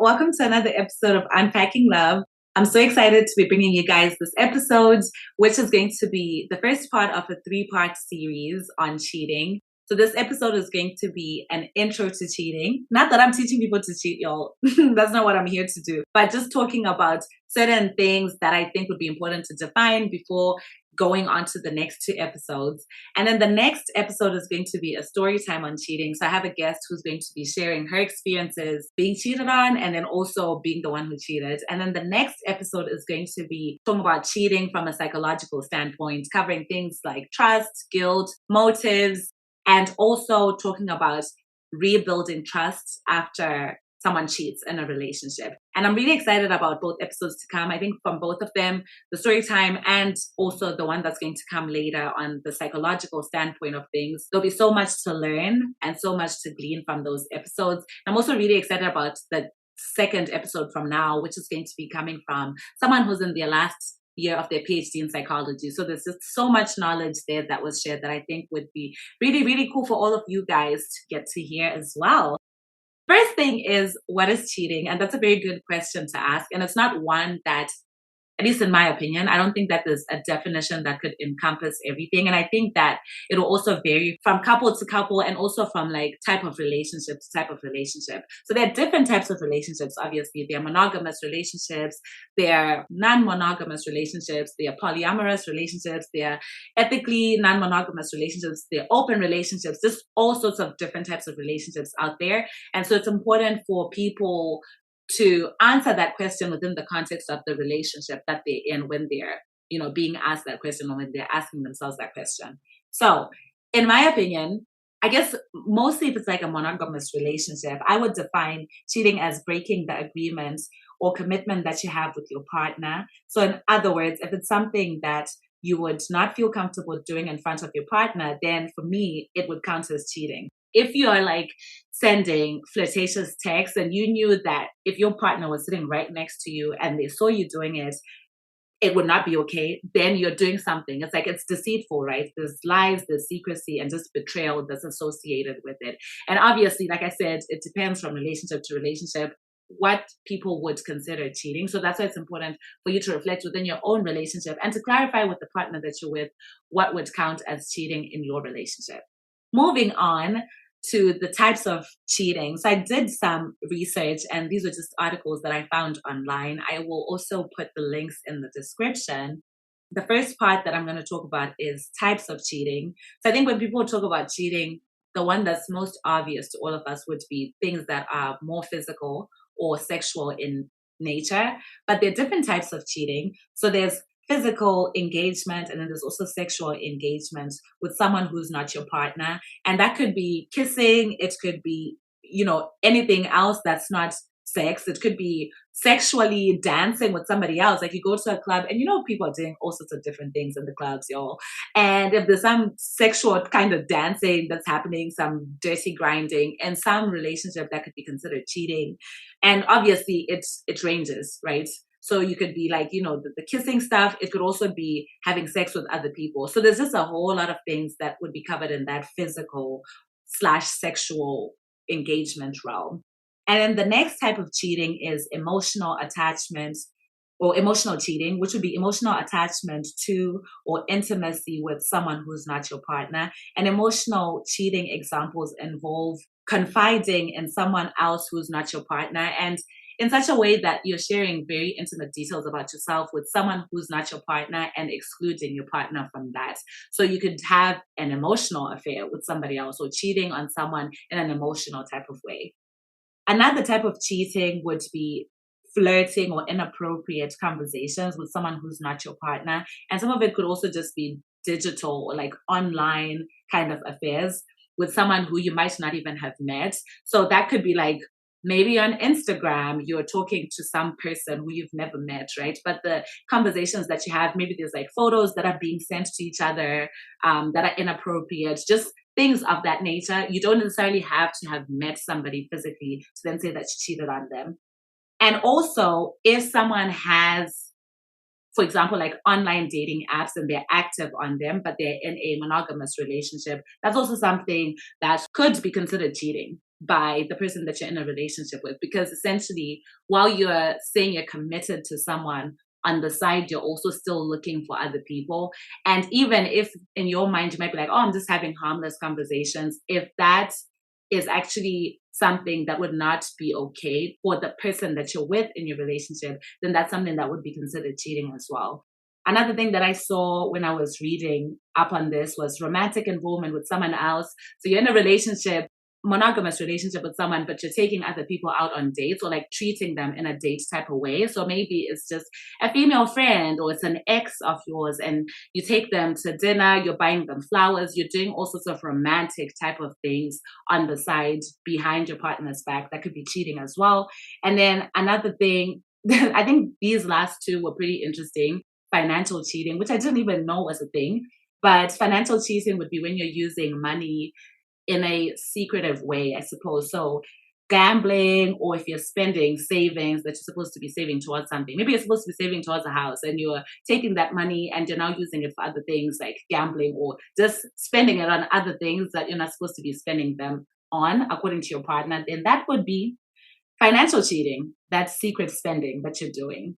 Welcome to another episode of Unpacking Love. I'm so excited to be bringing you guys this episode, which is going to be the first part of a three-part series on cheating. So this episode is going to be an intro to cheating. Not that I'm teaching people to cheat, y'all. That's not what I'm here to do. But just talking about certain things that I think would be important to define before going on to the next two episodes. And then the next episode is going to be a story time on cheating. So I have a guest who's going to be sharing her experiences being cheated on and then also being the one who cheated. And then the next episode is going to be talking about cheating from a psychological standpoint, covering things like trust, guilt, motives, and also talking about rebuilding trust after someone cheats in a relationship. And I'm really excited about both episodes to come. I think from both of them, the story time and also the one that's going to come later on the psychological standpoint of things. There'll be so much to learn and so much to glean from those episodes. I'm also really excited about the second episode from now, which is going to be coming from someone who's in their last year of their PhD in psychology. So there's just so much knowledge there that was shared that I think would be really, really cool for all of you guys to get to hear as well. First thing is, what is cheating? And that's a very good question to ask. And it's not one that, at least in my opinion, I don't think that there's a definition that could encompass everything. And I think that it'll also vary from couple to couple and also from like type of relationship to type of relationship. So there are different types of relationships, obviously. There are monogamous relationships, there are non-monogamous relationships, there are polyamorous relationships, there are ethically non-monogamous relationships, there are open relationships, just all sorts of different types of relationships out there. And so it's important for people to answer that question within the context of the relationship that they're in when they're, being asked that question or when they're asking themselves that question. So in my opinion, I guess mostly if it's like a monogamous relationship, I would define cheating as breaking the agreement or commitment that you have with your partner. So in other words, if it's something that you would not feel comfortable doing in front of your partner, then for me, it would count as cheating. If you are like sending flirtatious texts and you knew that if your partner was sitting right next to you and they saw you doing it, it would not be okay, then you're doing something. It's like it's deceitful, right? There's lies, there's secrecy, and just betrayal that's associated with it. And obviously, like I said, it depends from relationship to relationship what people would consider cheating. So that's why it's important for you to reflect within your own relationship and to clarify with the partner that you're with what would count as cheating in your relationship. Moving on to the types of cheating. So I did some research and these are just articles that I found online. I will also put the links in the description. The first part that I'm going to talk about is types of cheating. So I think when people talk about cheating, the one that's most obvious to all of us would be things that are more physical or sexual in nature, but there are different types of cheating. So there's physical engagement, and then there's also sexual engagement with someone who's not your partner. And that could be kissing, it could be, anything else that's not sex. It could be sexually dancing with somebody else. Like you go to a club and people are doing all sorts of different things in the clubs, y'all. And if there's some sexual kind of dancing that's happening, some dirty grinding, and some relationship that could be considered cheating. And obviously it ranges, right? So you could be like, the kissing stuff. It could also be having sex with other people. So there's just a whole lot of things that would be covered in that physical/sexual engagement realm. And then the next type of cheating is emotional attachment or emotional cheating, which would be emotional attachment to or intimacy with someone who's not your partner. And emotional cheating examples involve confiding in someone else who's not your partner, and in such a way that you're sharing very intimate details about yourself with someone who's not your partner and excluding your partner from that. So you could have an emotional affair with somebody else or cheating on someone in an emotional type of way. Another type of cheating would be flirting or inappropriate conversations with someone who's not your partner. And some of it could also just be digital or like online kind of affairs with someone who you might not even have met. So that could be like, maybe on Instagram, you're talking to some person who you've never met, right? But the conversations that you have, maybe there's like photos that are being sent to each other that are inappropriate, just things of that nature. You don't necessarily have to have met somebody physically to then say that you cheated on them. And also, if someone has, for example, like online dating apps and they're active on them, but they're in a monogamous relationship, that's also something that could be considered cheating. by the person that you're in a relationship with. Because essentially, while you're saying you're committed to someone, on the side, you're also still looking for other people. And even if in your mind you might be like, oh, I'm just having harmless conversations, if that is actually something that would not be okay for the person that you're with in your relationship, then that's something that would be considered cheating as well. Another thing that I saw when I was reading up on this was romantic involvement with someone else. So you're in a relationship, monogamous relationship with someone, but you're taking other people out on dates or like treating them in a date type of way. So maybe it's just a female friend or it's an ex of yours, and you take them to dinner, you're buying them flowers, you're doing all sorts of romantic type of things on the side behind your partner's back. That could be cheating as well. And then another thing, I think these last two were pretty interesting. Financial cheating, which I didn't even know was a thing. But financial cheating would be when you're using money in a secretive way, I suppose. So gambling, or if you're spending savings that you're supposed to be saving towards something. Maybe you're supposed to be saving towards a house and you're taking that money and you're now using it for other things like gambling, or just spending it on other things that you're not supposed to be spending them on according to your partner. Then that would be financial cheating. That's secret spending that you're doing.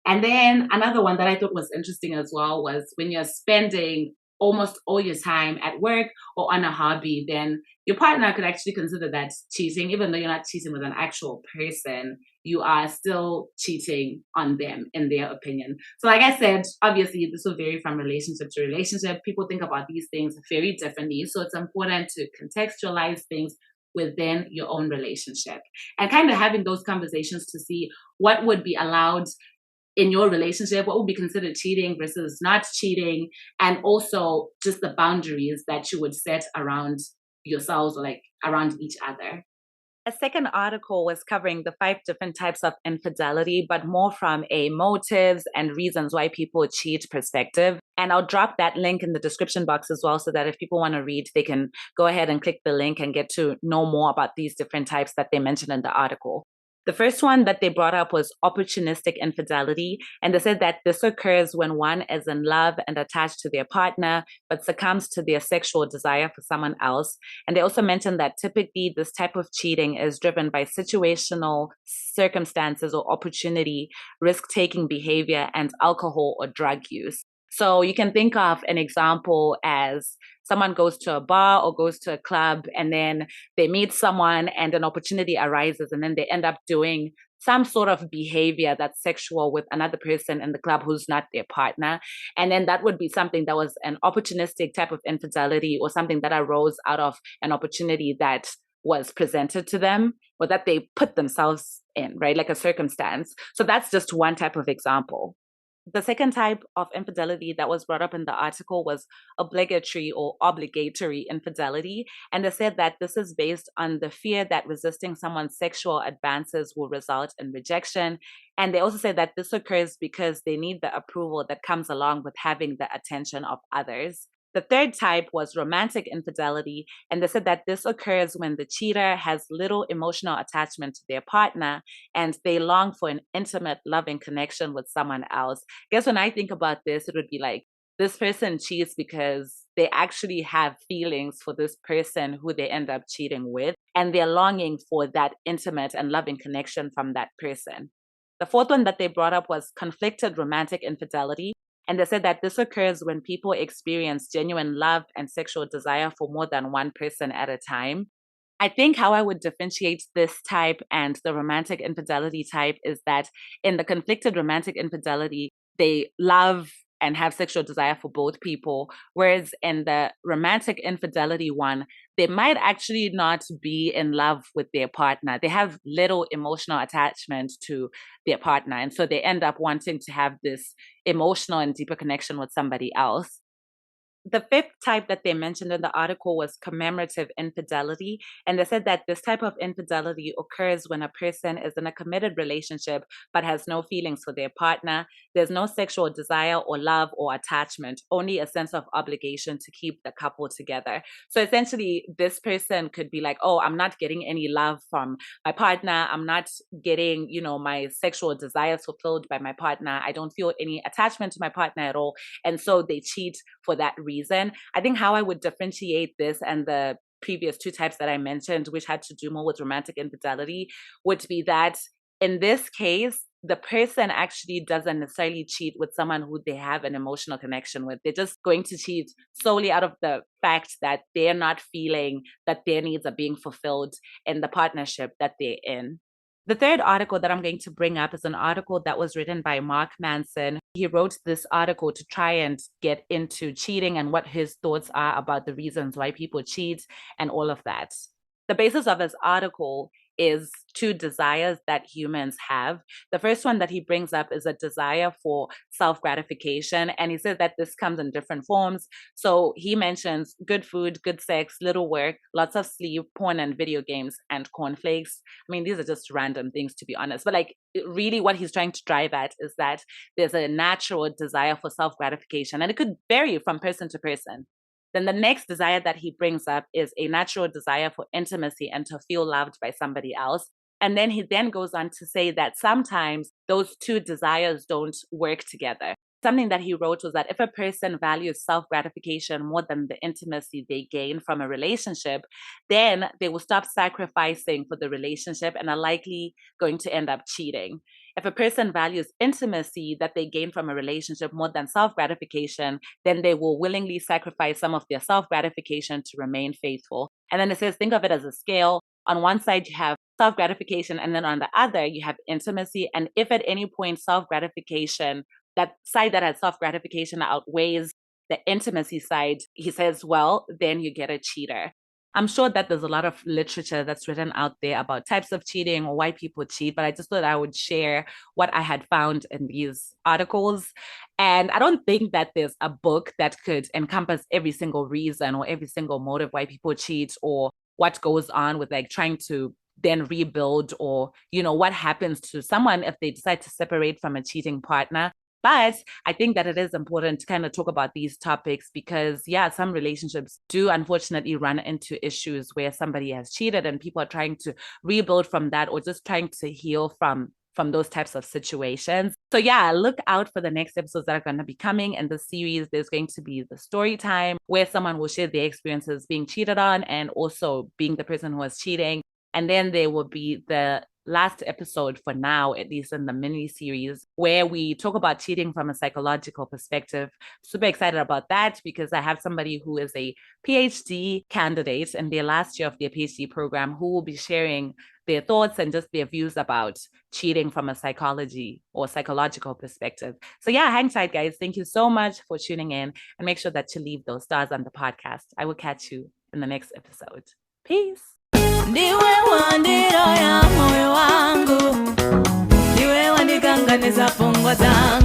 And then another one that I thought was interesting as well was when you're spending almost all your time at work or on a hobby, then your partner could actually consider that cheating. Even though you're not cheating with an actual person, you are still cheating on them, in their opinion. So like I said, obviously this will vary from relationship to relationship. People think about these things very differently. So it's important to contextualize things within your own relationship and kind of having those conversations to see what would be allowed in your relationship, what would be considered cheating versus not cheating, and also just the boundaries that you would set around yourselves or like around each other. A second article was covering the 5 different types of infidelity, but more from a motives and reasons why people cheat perspective. And I'll drop that link in the description box as well, so that if people want to read, they can go ahead and click the link and get to know more about these different types that they mentioned in the article. The first one that they brought up was opportunistic infidelity. And they said that this occurs when one is in love and attached to their partner, but succumbs to their sexual desire for someone else. And they also mentioned that typically this type of cheating is driven by situational circumstances or opportunity, risk-taking behavior, and alcohol or drug use. So you can think of an example as someone goes to a bar or goes to a club, and then they meet someone and an opportunity arises, and then they end up doing some sort of behavior that's sexual with another person in the club who's not their partner. And then that would be something that was an opportunistic type of infidelity, or something that arose out of an opportunity that was presented to them or that they put themselves in, right? Like a circumstance. So that's just one type of example. The second type of infidelity that was brought up in the article was obligatory infidelity. And they said that this is based on the fear that resisting someone's sexual advances will result in rejection. And they also said that this occurs because they need the approval that comes along with having the attention of others. The third type was romantic infidelity, and they said that this occurs when the cheater has little emotional attachment to their partner and they long for an intimate, loving connection with someone else. I guess when I think about this, it would be like this person cheats because they actually have feelings for this person who they end up cheating with, and they're longing for that intimate and loving connection from that person. The fourth one that they brought up was conflicted romantic infidelity. And they said that this occurs when people experience genuine love and sexual desire for more than one person at a time. I think how I would differentiate this type and the romantic infidelity type is that in the conflicted romantic infidelity, they love and have sexual desire for both people. Whereas in the romantic infidelity one, they might actually not be in love with their partner. They have little emotional attachment to their partner. And so they end up wanting to have this emotional and deeper connection with somebody else. The fifth type that they mentioned in the article was commemorative infidelity. And they said that this type of infidelity occurs when a person is in a committed relationship but has no feelings for their partner. There's no sexual desire or love or attachment, only a sense of obligation to keep the couple together. So essentially, this person could be like, oh, I'm not getting any love from my partner. I'm not getting, my sexual desires fulfilled by my partner. I don't feel any attachment to my partner at all. And so they cheat for that reason. I think how I would differentiate this and the previous two types that I mentioned, which had to do more with romantic infidelity, would be that in this case, the person actually doesn't necessarily cheat with someone who they have an emotional connection with. They're just going to cheat solely out of the fact that they're not feeling that their needs are being fulfilled in the partnership that they're in. The third article that I'm going to bring up is an article that was written by Mark Manson. He wrote this article to try and get into cheating and what his thoughts are about the reasons why people cheat and all of that. The basis of his article is two desires that humans have. The first one that he brings up is a desire for self-gratification. And he says that this comes in different forms. So he mentions good food, good sex, little work, lots of sleep, porn and video games, and cornflakes. I mean, these are just random things, to be honest. But like, really what he's trying to drive at is that there's a natural desire for self-gratification. And it could vary from person to person. Then the next desire that he brings up is a natural desire for intimacy and to feel loved by somebody else. And then he then goes on to say that sometimes those two desires don't work together. Something that he wrote was that if a person values self-gratification more than the intimacy they gain from a relationship, then they will stop sacrificing for the relationship and are likely going to end up cheating. If a person values intimacy that they gain from a relationship more than self-gratification, then they will willingly sacrifice some of their self-gratification to remain faithful. And then it says, think of it as a scale. On one side, you have self-gratification, and then on the other, you have intimacy. And if at any point self-gratification, that side that has self-gratification outweighs the intimacy side, he says, well, then you get a cheater. I'm sure that there's a lot of literature that's written out there about types of cheating or why people cheat, but I just thought I would share what I had found in these articles. And I don't think that there's a book that could encompass every single reason or every single motive why people cheat or what goes on with like trying to then rebuild or, you know, what happens to someone if they decide to separate from a cheating partner. But I think that it is important to kind of talk about these topics because, yeah, some relationships do unfortunately run into issues where somebody has cheated and people are trying to rebuild from that or just trying to heal from those types of situations. So yeah, look out for the next episodes that are going to be coming in the series. There's going to be the story time where someone will share their experiences being cheated on and also being the person who was cheating. And then there will be the last episode for now, at least in the mini series, where we talk about cheating from a psychological perspective. Super excited about that because I have somebody who is a PhD candidate in their last year of their PhD program who will be sharing their thoughts and just their views about cheating from a psychology or psychological perspective. So yeah, hang tight, guys. Thank you so much for tuning in and make sure that you leave those stars on the podcast. I will catch you in the next episode. Peace. Ndiwe wandiro ya moyo wangu, ndiwe wandikanganiza fungo zangu.